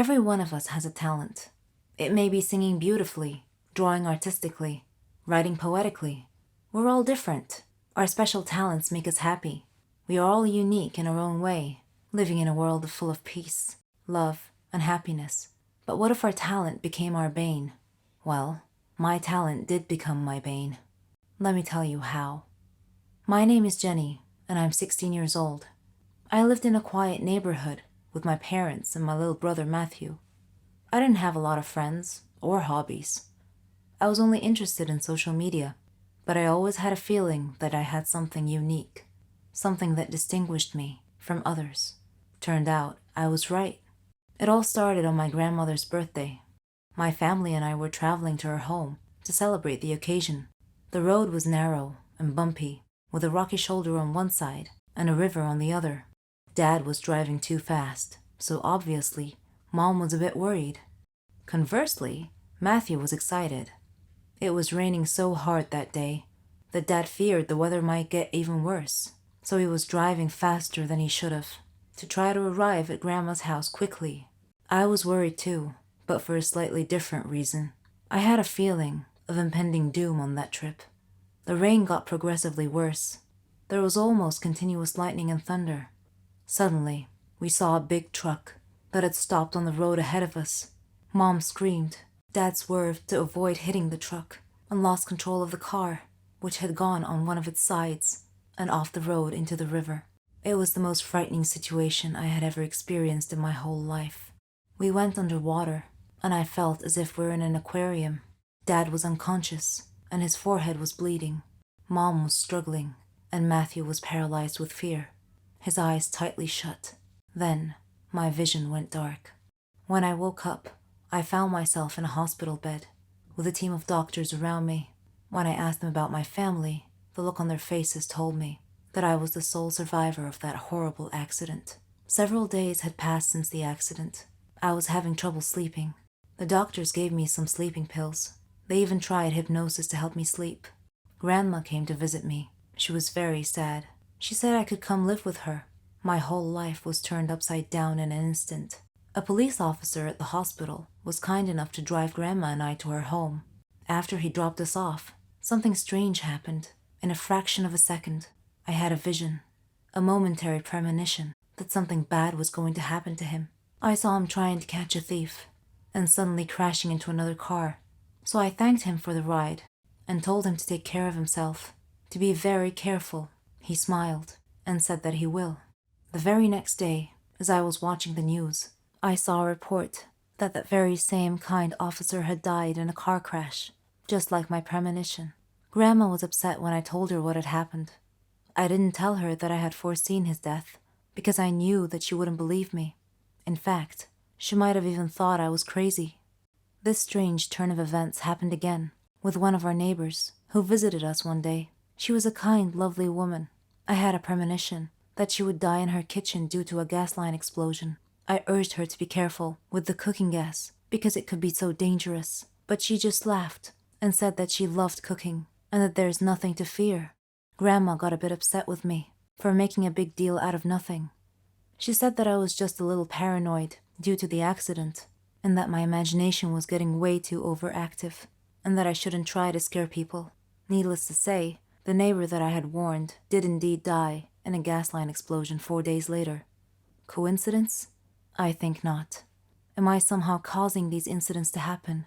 Every one of us has a talent. It may be singing beautifully, drawing artistically, writing poetically. We're all different. Our special talents make us happy. We are all unique in our own way, living in a world full of peace, love, and happiness. But what if our talent became our bane? Well, my talent did become my bane. Let me tell you how. My name is Jenny, and I'm 16 years old. I lived in a quiet neighborhood with my parents and my little brother Matthew. I didn't have a lot of friends or hobbies. I was only interested in social media, but I always had a feeling that I had something unique, something that distinguished me from others. Turned out I was right. It all started on my grandmother's birthday. My family and I were traveling to her home to celebrate the occasion. The road was narrow and bumpy, with a rocky shoulder on one side and a river on the other. Dad was driving too fast, so obviously, Mom was a bit worried. Conversely, Matthew was excited. It was raining so hard that day that Dad feared the weather might get even worse, so he was driving faster than he should have to try to arrive at Grandma's house quickly. I was worried too, but for a slightly different reason. I had a feeling of impending doom on that trip. The rain got progressively worse. There was almost continuous lightning and thunder. Suddenly, we saw a big truck that had stopped on the road ahead of us. Mom screamed. Dad swerved to avoid hitting the truck and lost control of the car, which had gone on one of its sides and off the road into the river. It was the most frightening situation I had ever experienced in my whole life. We went underwater, and I felt as if we were in an aquarium. Dad was unconscious, and his forehead was bleeding. Mom was struggling, and Matthew was paralyzed with fear, his eyes tightly shut. Then, my vision went dark. When I woke up, I found myself in a hospital bed, with a team of doctors around me. When I asked them about my family, the look on their faces told me that I was the sole survivor of that horrible accident. Several days had passed since the accident. I was having trouble sleeping. The doctors gave me some sleeping pills. They even tried hypnosis to help me sleep. Grandma came to visit me. She was very sad. She said I could come live with her. My whole life was turned upside down in an instant. A police officer at the hospital was kind enough to drive Grandma and I to her home. After he dropped us off, something strange happened. In a fraction of a second, I had a vision, a momentary premonition that something bad was going to happen to him. I saw him trying to catch a thief, and suddenly crashing into another car. So I thanked him for the ride, and told him to take care of himself, to be very careful. He smiled, and said that he will. The very next day, as I was watching the news, I saw a report that that very same kind officer had died in a car crash, just like my premonition. Grandma was upset when I told her what had happened. I didn't tell her that I had foreseen his death, because I knew that she wouldn't believe me. In fact, she might have even thought I was crazy. This strange turn of events happened again, with one of our neighbors, who visited us one day. She was a kind, lovely woman. I had a premonition that she would die in her kitchen due to a gas line explosion. I urged her to be careful with the cooking gas, because it could be so dangerous. But she just laughed and said that she loved cooking, and that there's nothing to fear. Grandma got a bit upset with me for making a big deal out of nothing. She said that I was just a little paranoid due to the accident, and that my imagination was getting way too overactive, and that I shouldn't try to scare people. Needless to say, the neighbor that I had warned did indeed die in a gas line explosion 4 days later. Coincidence? I think not. Am I somehow causing these incidents to happen?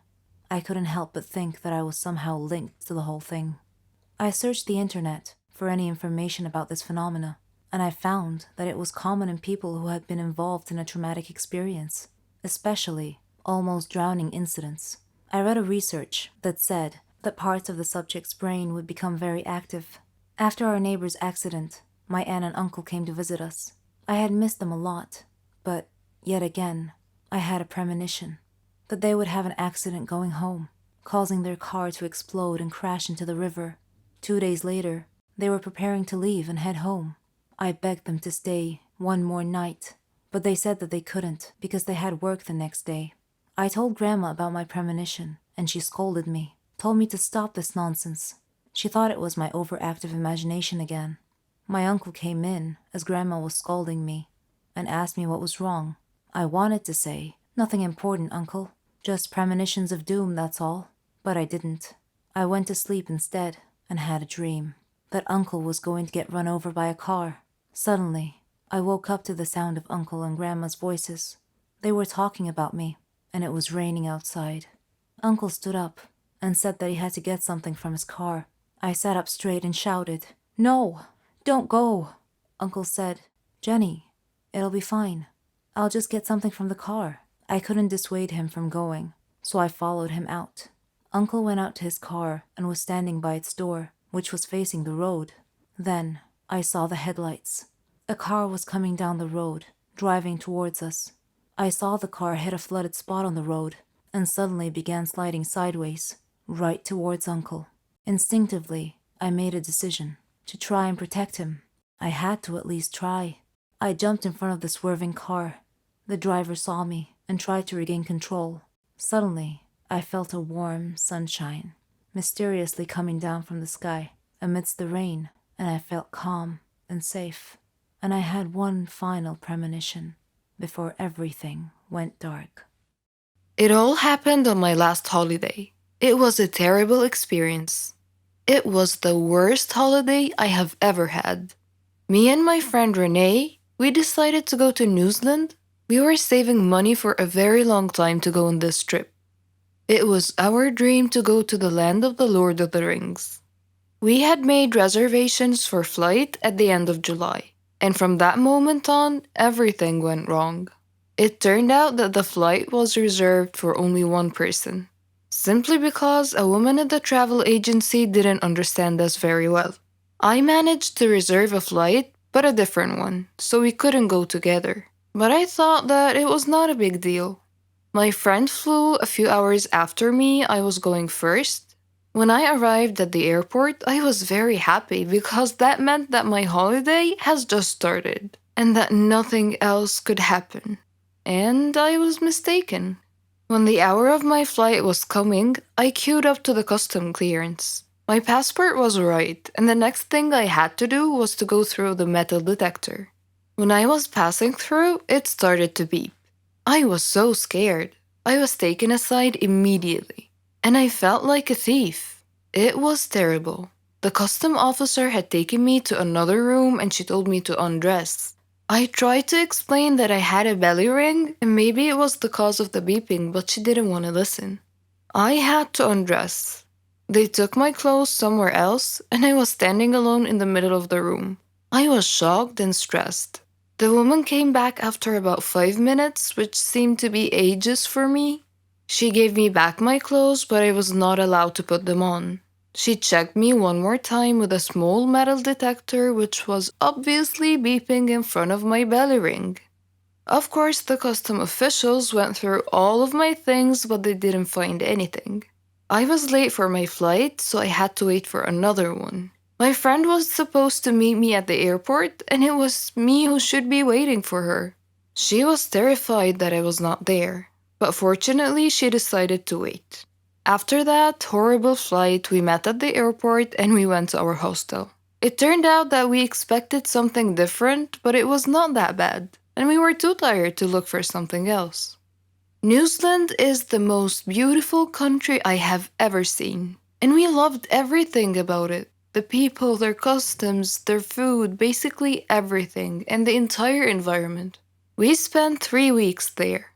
I couldn't help but think that I was somehow linked to the whole thing. I searched the internet for any information about this phenomena, and I found that it was common in people who had been involved in a traumatic experience, especially almost drowning incidents. I read a research that said that parts of the subject's brain would become very active. After our neighbor's accident, my aunt and uncle came to visit us. I had missed them a lot, but yet again, I had a premonition that they would have an accident going home, causing their car to explode and crash into the river. 2 days later, they were preparing to leave and head home. I begged them to stay one more night, but they said that they couldn't because they had work the next day. I told Grandma about my premonition, and she scolded me, told me to stop this nonsense. She thought it was my overactive imagination again. My uncle came in as Grandma was scolding me and asked me what was wrong. I wanted to say Nothing important, Uncle. Just premonitions of doom, that's all. But I didn't. I went to sleep instead and had a dream that Uncle was going to get run over by a car. Suddenly, I woke up to the sound of Uncle and Grandma's voices. They were talking about me, and it was raining outside. Uncle stood up and said that he had to get something from his car. I sat up straight and shouted, "No, don't go." Uncle said, "Jenny, it'll be fine. I'll just get something from the car." I couldn't dissuade him from going, so I followed him out. Uncle went out to his car and was standing by its door, which was facing the road. Then I saw the headlights. A car was coming down the road, driving towards us. I saw the car hit a flooded spot on the road and suddenly began sliding sideways, right towards Uncle. Instinctively, I made a decision to try and protect him. I had to at least try. I jumped in front of the swerving car. The driver saw me and tried to regain control. Suddenly, I felt a warm sunshine mysteriously coming down from the sky amidst the rain, and I felt calm and safe. And I had one final premonition before everything went dark. It all happened on my last holiday. It was a terrible experience. It was the worst holiday I have ever had. Me and my friend Renee, we decided to go to New Zealand. We were saving money for a very long time to go on this trip. It was our dream to go to the land of the Lord of the Rings. We had made reservations for flight at the end of July, and from that moment on, everything went wrong. It turned out that the flight was reserved for only one person, simply because a woman at the travel agency didn't understand us very well. I managed to reserve a flight, but a different one, so we couldn't go together. But I thought that it was not a big deal. My friend flew a few hours after me. I was going first. When I arrived at the airport, I was very happy because that meant that my holiday has just started and that nothing else could happen. And I was mistaken. When the hour of my flight was coming, I queued up to the custom clearance. My passport was right, and the next thing I had to do was to go through the metal detector. When I was passing through, it started to beep. I was so scared. I was taken aside immediately, and I felt like a thief. It was terrible. The custom officer had taken me to another room and she told me to undress. I tried to explain that I had a belly ring and maybe it was the cause of the beeping, but she didn't want to listen. I had to undress. They took my clothes somewhere else and I was standing alone in the middle of the room. I was shocked and stressed. The woman came back after about 5 minutes, which seemed to be ages for me. She gave me back my clothes, but I was not allowed to put them on. She checked me one more time with a small metal detector, which was obviously beeping in front of my belly ring. Of course, the custom officials went through all of my things, but they didn't find anything. I was late for my flight, so I had to wait for another one. My friend was supposed to meet me at the airport, and it was me who should be waiting for her. She was terrified that I was not there, but fortunately she decided to wait. After that horrible flight, we met at the airport and we went to our hostel. It turned out that we expected something different, but it was not that bad, and we were too tired to look for something else. New Zealand is the most beautiful country I have ever seen, and we loved everything about it. The people, their customs, their food, basically everything, and the entire environment. We spent 3 weeks there.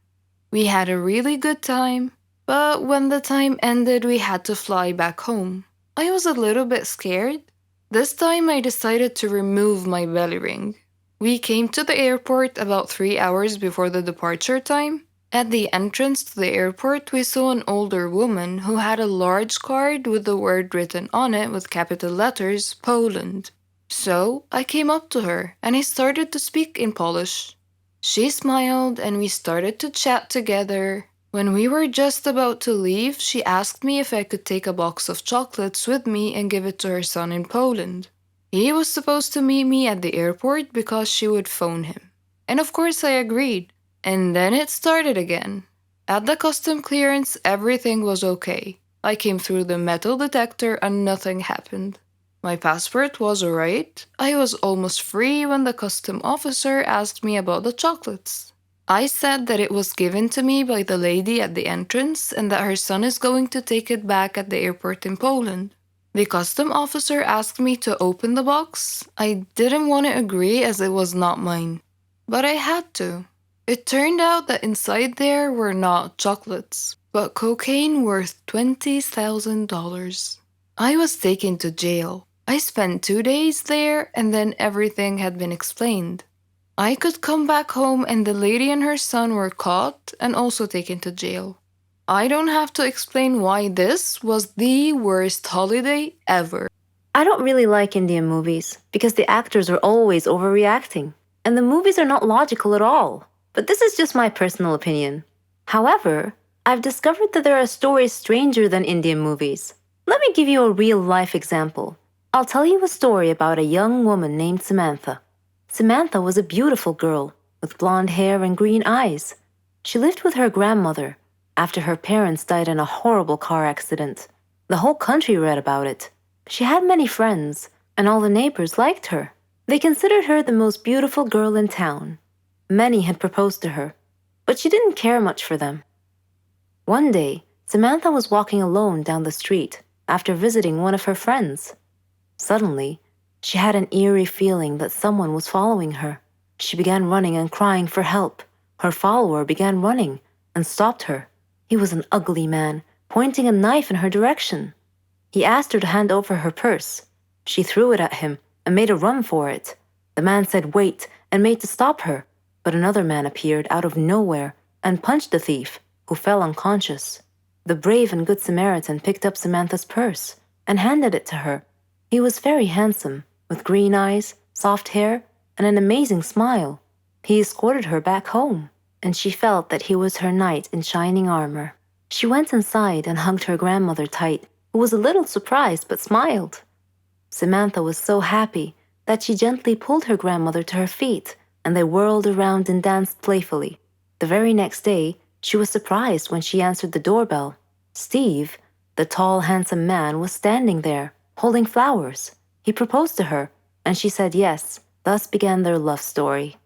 We had a really good time, but when the time ended, we had to fly back home. I was a little bit scared. This time I decided to remove my belly ring. We came to the airport about 3 hours before the departure time. At the entrance to the airport, we saw an older woman who had a large card with the word written on it with capital letters, Poland. So I came up to her and I started to speak in Polish. She smiled and we started to chat together. When we were just about to leave, she asked me if I could take a box of chocolates with me and give it to her son in Poland. He was supposed to meet me at the airport because she would phone him. And of course I agreed. And then it started again. At the custom clearance, everything was okay. I came through the metal detector and nothing happened. My passport was alright. I was almost free when the custom officer asked me about the chocolates. I said that it was given to me by the lady at the entrance and that her son is going to take it back at the airport in Poland. The custom officer asked me to open the box. I didn't want to agree as it was not mine, but I had to. It turned out that inside there were not chocolates, but cocaine worth $20,000. I was taken to jail. I spent 2 days there and then everything had been explained. I could come back home and the lady and her son were caught and also taken to jail. I don't have to explain why this was the worst holiday ever. I don't really like Indian movies because the actors are always overreacting, and the movies are not logical at all. But this is just my personal opinion. However, I've discovered that there are stories stranger than Indian movies. Let me give you a real-life example. I'll tell you a story about a young woman named Samantha. Samantha was a beautiful girl with blonde hair and green eyes. She lived with her grandmother after her parents died in a horrible car accident. The whole country read about it. She had many friends, and all the neighbors liked her. They considered her the most beautiful girl in town. Many had proposed to her, but she didn't care much for them. One day, Samantha was walking alone down the street after visiting one of her friends. Suddenly, she had an eerie feeling that someone was following her. She began running and crying for help. Her follower began running and stopped her. He was an ugly man, pointing a knife in her direction. He asked her to hand over her purse. She threw it at him and made a run for it. The man said wait and made to stop her, but another man appeared out of nowhere and punched the thief, who fell unconscious. The brave and good Samaritan picked up Samantha's purse and handed it to her. He was very handsome, with green eyes, soft hair, and an amazing smile. He escorted her back home, and she felt that he was her knight in shining armor. She went inside and hugged her grandmother tight, who was a little surprised but smiled. Samantha was so happy that she gently pulled her grandmother to her feet, and they whirled around and danced playfully. The very next day, she was surprised when she answered the doorbell. Steve, the tall, handsome man, was standing there, holding flowers. He proposed to her, and she said yes. Thus began their love story.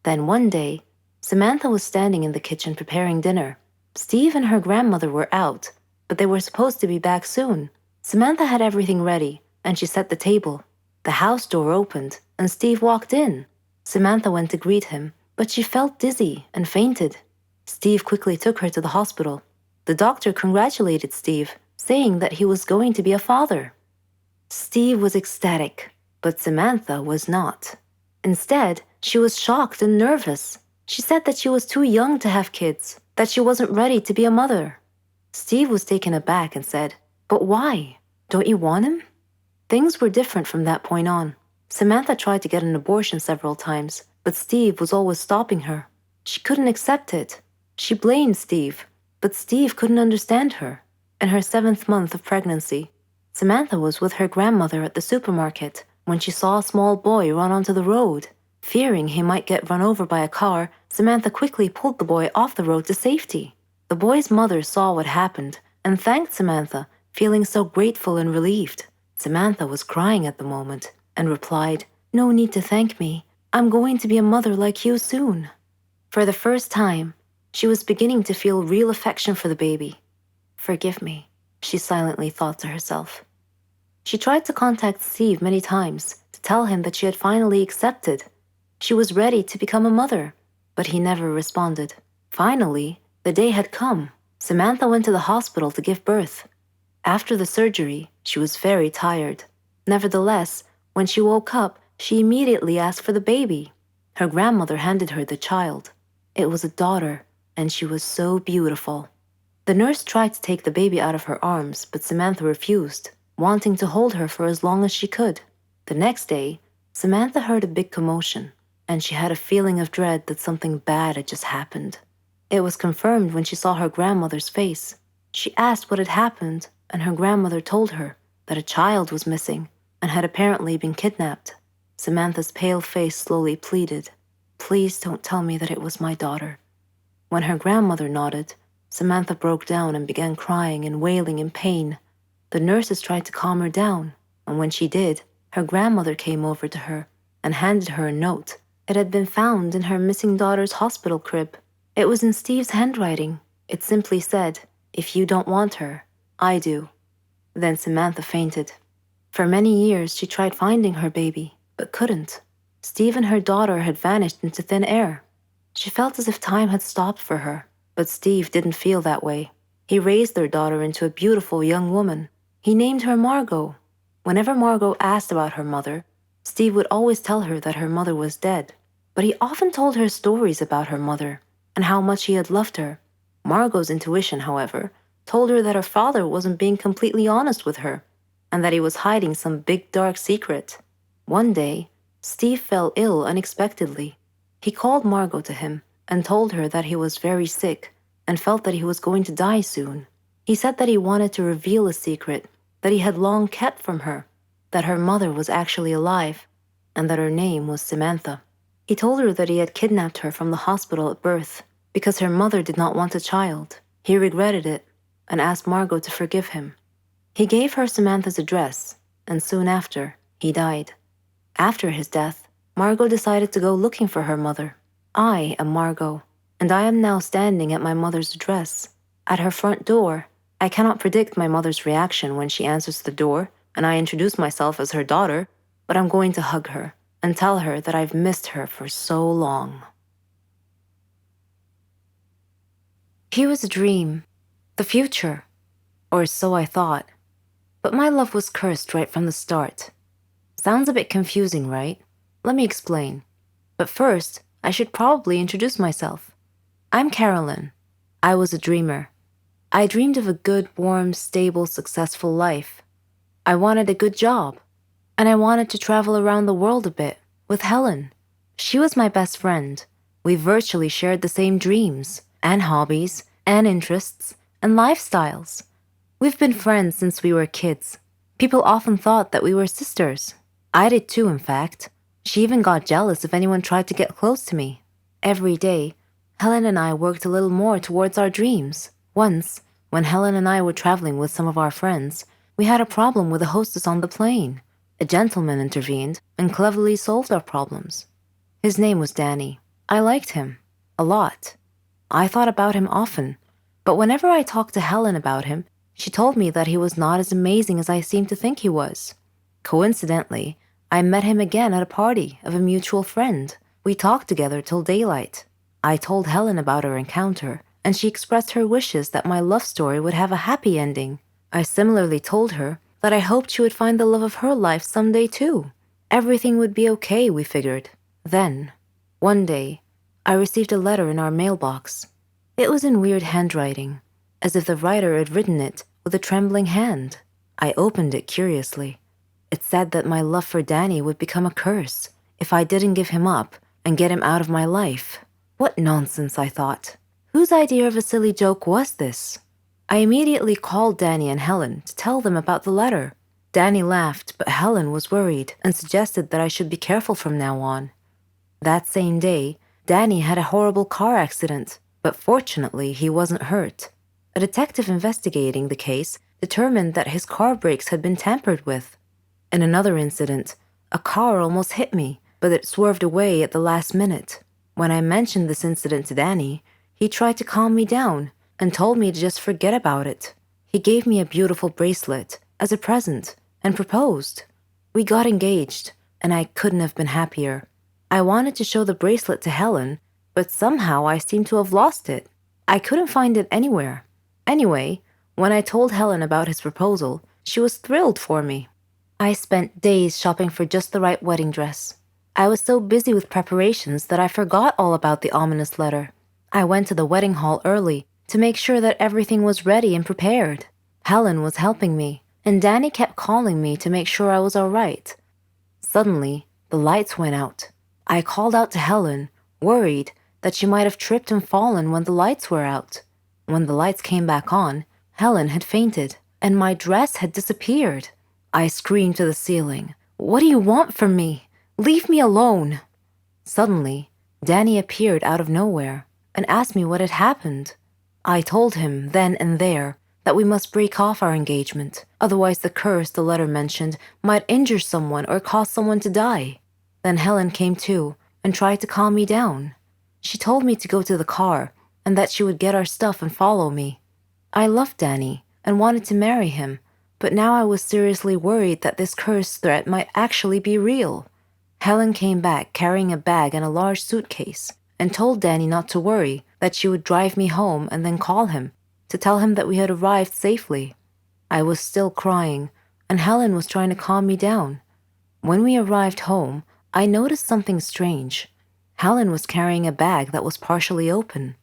Then one day, Samantha was standing in the kitchen preparing dinner. Steve and her grandmother were out, but they were supposed to be back soon. Samantha had everything ready, and she set the table. The house door opened, and Steve walked in. Samantha went to greet him, but she felt dizzy and fainted. Steve quickly took her to the hospital. The doctor congratulated Steve, saying that he was going to be a father. Steve was ecstatic, but Samantha was not. Instead, she was shocked and nervous. She said that she was too young to have kids, that she wasn't ready to be a mother. Steve was taken aback and said, "But why? Don't you want him?" Things were different from that point on. Samantha tried to get an abortion several times, but Steve was always stopping her. She couldn't accept it. She blamed Steve, but Steve couldn't understand her. In her 7th month of pregnancy, Samantha was with her grandmother at the supermarket when she saw a small boy run onto the road. Fearing he might get run over by a car, Samantha quickly pulled the boy off the road to safety. The boy's mother saw what happened and thanked Samantha, feeling so grateful and relieved. Samantha was crying at the moment and replied, "No need to thank me. I'm going to be a mother like you soon." For the first time, she was beginning to feel real affection for the baby. "Forgive me," she silently thought to herself. She tried to contact Steve many times to tell him that she had finally accepted. She was ready to become a mother, but he never responded. Finally, the day had come. Samantha went to the hospital to give birth. After the surgery, she was very tired. Nevertheless, when she woke up, she immediately asked for the baby. Her grandmother handed her the child. It was a daughter, and she was so beautiful. The nurse tried to take the baby out of her arms, but Samantha refused, wanting to hold her for as long as she could. The next day, Samantha heard a big commotion, and she had a feeling of dread that something bad had just happened. It was confirmed when she saw her grandmother's face. She asked what had happened, and her grandmother told her that a child was missing and had apparently been kidnapped. Samantha's pale face slowly pleaded, "Please don't tell me that it was my daughter." When her grandmother nodded, Samantha broke down and began crying and wailing in pain. The nurses tried to calm her down, and when she did, her grandmother came over to her and handed her a note. It had been found in her missing daughter's hospital crib. It was in Steve's handwriting. It simply said, "If you don't want her, I do." Then Samantha fainted. For many years, she tried finding her baby, but couldn't. Steve and her daughter had vanished into thin air. She felt as if time had stopped for her, but Steve didn't feel that way. He raised their daughter into a beautiful young woman. He named her Margot. Whenever Margot asked about her mother, Steve would always tell her that her mother was dead, but he often told her stories about her mother and how much he had loved her. Margot's intuition, however, told her that her father wasn't being completely honest with her and that he was hiding some big dark secret. One day, Steve fell ill unexpectedly. He called Margot to him and told her that he was very sick and felt that he was going to die soon. He said that he wanted to reveal a secret that he had long kept from her, that her mother was actually alive, and that her name was Samantha. He told her that he had kidnapped her from the hospital at birth because her mother did not want a child. He regretted it and asked Margot to forgive him. He gave her Samantha's address, and soon after, he died. After his death, Margot decided to go looking for her mother. I am Margot, and I am now standing at my mother's address. At her front door, I cannot predict my mother's reaction when she answers the door and I introduce myself as her daughter, but I'm going to hug her and tell her that I've missed her for so long. He was a dream, the future, or so I thought. But my love was cursed right from the start. Sounds a bit confusing, right? Let me explain. But first, I should probably introduce myself. I'm Carolyn. I was a dreamer. I dreamed of a good, warm, stable, successful life. I wanted a good job. And I wanted to travel around the world a bit with Helen. She was my best friend. We virtually shared the same dreams, and hobbies, and interests, and lifestyles. We've been friends since we were kids. People often thought that we were sisters. I did too, in fact. She even got jealous if anyone tried to get close to me. Every day, Helen and I worked a little more towards our dreams. Once, when Helen and I were traveling with some of our friends, we had a problem with the hostess on the plane. A gentleman intervened and cleverly solved our problems. His name was Danny. I liked him. A lot. I thought about him often, but whenever I talked to Helen about him, she told me that he was not as amazing as I seemed to think he was. Coincidentally, I met him again at a party of a mutual friend. We talked together till daylight. I told Helen about our encounter, and she expressed her wishes that my love story would have a happy ending. I similarly told her that I hoped she would find the love of her life someday too. Everything would be okay, we figured. Then, one day, I received a letter in our mailbox. It was in weird handwriting, as if the writer had written it with a trembling hand. I opened it curiously. It said that my love for Danny would become a curse if I didn't give him up and get him out of my life. What nonsense, I thought. Whose idea of a silly joke was this? I immediately called Danny and Helen to tell them about the letter. Danny laughed, but Helen was worried and suggested that I should be careful from now on. That same day, Danny had a horrible car accident, but fortunately he wasn't hurt. A detective investigating the case determined that his car brakes had been tampered with. In another incident, a car almost hit me, but it swerved away at the last minute. When I mentioned this incident to Danny, he tried to calm me down and told me to just forget about it. He gave me a beautiful bracelet as a present and proposed. We got engaged, and I couldn't have been happier. I wanted to show the bracelet to Helen, but somehow I seemed to have lost it. I couldn't find it anywhere. Anyway, when I told Helen about his proposal, she was thrilled for me. I spent days shopping for just the right wedding dress. I was so busy with preparations that I forgot all about the ominous letter. I went to the wedding hall early to make sure that everything was ready and prepared. Helen was helping me, and Danny kept calling me to make sure I was all right. Suddenly, the lights went out. I called out to Helen, worried that she might have tripped and fallen when the lights were out. When the lights came back on, Helen had fainted, and my dress had disappeared. I screamed to the ceiling, "What do you want from me? Leave me alone!" Suddenly, Danny appeared out of nowhere and asked me what had happened. I told him then and there that we must break off our engagement, otherwise the curse the letter mentioned might injure someone or cause someone to die. Then Helen came to and tried to calm me down. She told me to go to the car and that she would get our stuff and follow me. I loved Danny and wanted to marry him, but now I was seriously worried that this curse threat might actually be real. Helen came back carrying a bag and a large suitcase and told Danny not to worry, that she would drive me home and then call him to tell him that we had arrived safely. I was still crying, and Helen was trying to calm me down. When we arrived home, I noticed something strange. Helen was carrying a bag that was partially open,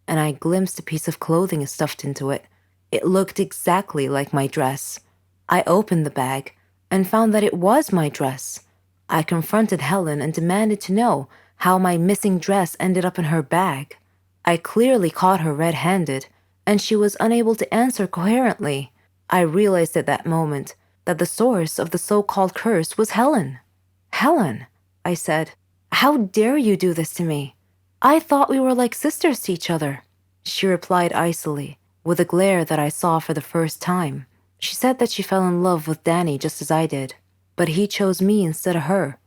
and I glimpsed a piece of clothing stuffed into it. It looked exactly like my dress. I opened the bag and found that it was my dress. I confronted Helen and demanded to know how my missing dress ended up in her bag. I clearly caught her red-handed, and she was unable to answer coherently. I realized at that moment that the source of the so-called curse was Helen. "Helen," I said, "how dare you do this to me? I thought we were like sisters to each other." She replied icily, with a glare that I saw for the first time. She said that she fell in love with Danny just as I did, but he chose me instead of her,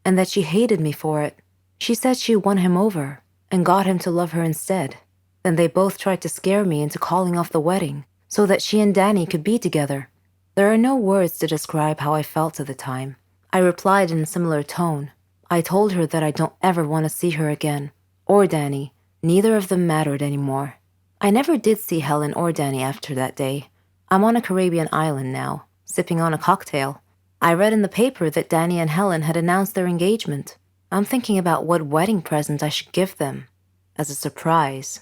and that she hated me for it. She said she won him over and got him to love her instead. Then they both tried to scare me into calling off the wedding so that she and Danny could be together. There are no words to describe how I felt at the time. I replied in a similar tone. I told her that I don't ever want to see her again, or Danny. Neither of them mattered anymore. I never did see Helen or Danny after that day. I'm on a Caribbean island now, sipping on a cocktail. I read in the paper that Danny and Helen had announced their engagement. I'm thinking about what wedding present I should give them as a surprise.